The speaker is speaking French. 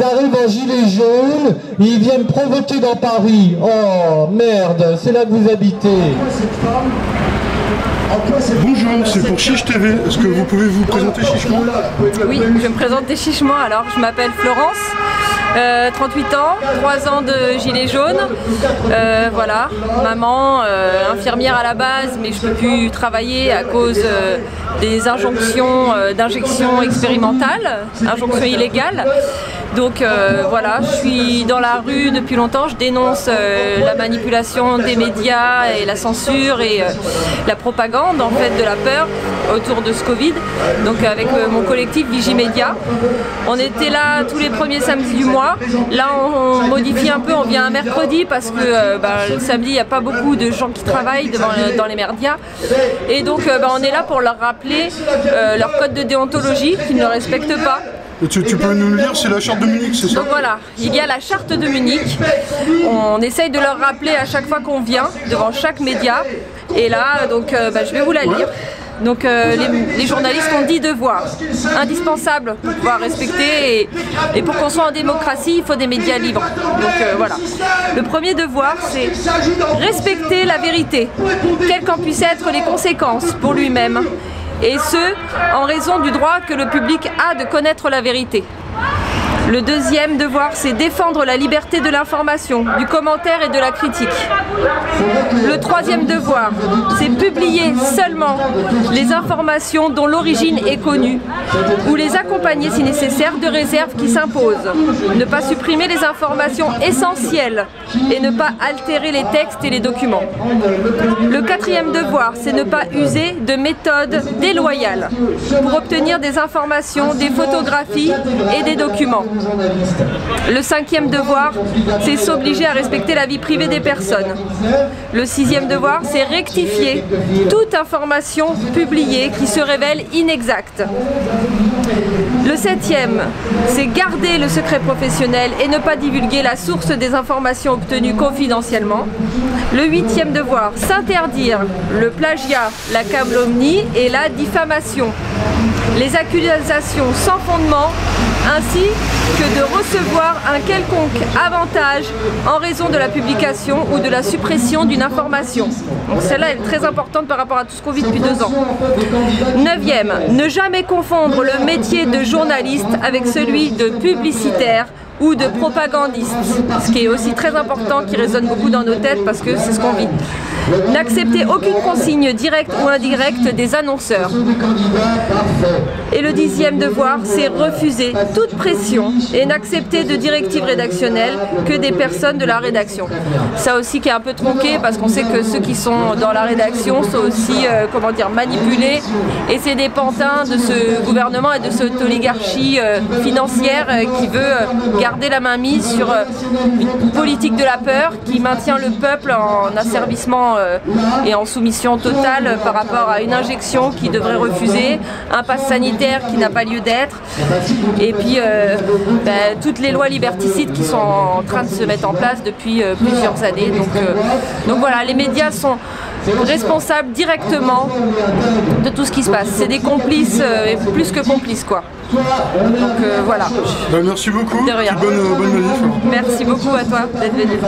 arrivent en gilet jaune, ils viennent provoquer dans Paris. Oh merde, c'est là que vous habitez. Bonjour, c'est pour Chiche TV. Est-ce que vous pouvez vous présenter chichement? Oui, je me présente chichement. Alors, je m'appelle Florence, 38 ans, 3 ans de gilet jaune. Voilà, maman, infirmière à la base, mais je peux plus travailler à cause des injonctions d'injection expérimentale, injonctions illégales. Donc voilà, je suis dans la rue depuis longtemps, je dénonce la manipulation des médias et la censure et la propagande en fait de la peur autour de ce Covid. Donc avec mon collectif Vigimédia, on était là tous les premiers samedis du mois. Là on modifie un peu, on vient un mercredi parce que le samedi il n'y a pas beaucoup de gens qui travaillent dans les médias. Et donc on est là pour leur rappeler leur code de déontologie qu'ils ne respectent pas. Et tu peux nous le lire, c'est la charte de Munich, c'est ça? Donc voilà, il y a la charte de Munich. On essaye de leur rappeler à chaque fois qu'on vient, devant chaque média. Et là, donc, je vais vous la lire. Donc les journalistes ont 10 devoirs indispensables pour pouvoir respecter et pour qu'on soit en démocratie, il faut des médias libres. Donc voilà. Le premier devoir, c'est respecter la vérité, quelles qu'en puissent être les conséquences pour lui-même. Et ce, en raison du droit que le public a de connaître la vérité. Le deuxième devoir, c'est défendre la liberté de l'information, du commentaire et de la critique. Le troisième devoir, c'est publier seulement les informations dont l'origine est connue, ou les accompagner si nécessaire de réserves qui s'imposent. Ne pas supprimer les informations essentielles et ne pas altérer les textes et les documents. Le quatrième devoir, c'est ne pas user de méthodes déloyales pour obtenir des informations, des photographies et des documents. Le cinquième devoir, c'est s'obliger à respecter la vie privée des personnes. Le sixième devoir, c'est rectifier toute information publiée qui se révèle inexacte. Le septième, c'est garder le secret professionnel et ne pas divulguer la source des informations obtenues confidentiellement. Le huitième devoir, s'interdire le plagiat, la calomnie et la diffamation. Les accusations sans fondement, ainsi que de recevoir un quelconque avantage en raison de la publication ou de la suppression d'une information. Donc celle-là est très importante par rapport à tout ce qu'on vit depuis 2 ans. Neuvième, ne jamais confondre le métier de journaliste avec celui de publicitaire ou de propagandiste, ce qui est aussi très important, qui résonne beaucoup dans nos têtes parce que c'est ce qu'on vit. N'accepter aucune consigne directe ou indirecte des annonceurs. Et le dixième devoir, c'est refuser toute pression et n'accepter de directives rédactionnelles que des personnes de la rédaction. Ça aussi qui est un peu tronqué parce qu'on sait que ceux qui sont dans la rédaction sont aussi manipulés et c'est des pantins de ce gouvernement et de cette oligarchie financière qui veut garder la main mise sur une politique de la peur qui maintient le peuple en asservissement et en soumission totale par rapport à une injection qui devrait refuser, un pass sanitaire qui n'a pas lieu d'être, et puis toutes les lois liberticides qui sont en train de se mettre en place depuis plusieurs années. Donc voilà, les médias sont responsables directement de tout ce qui se passe. C'est des complices, et plus que complices quoi. Donc voilà. Merci beaucoup. De rien. Bonne manif. Merci beaucoup à toi d'être venu.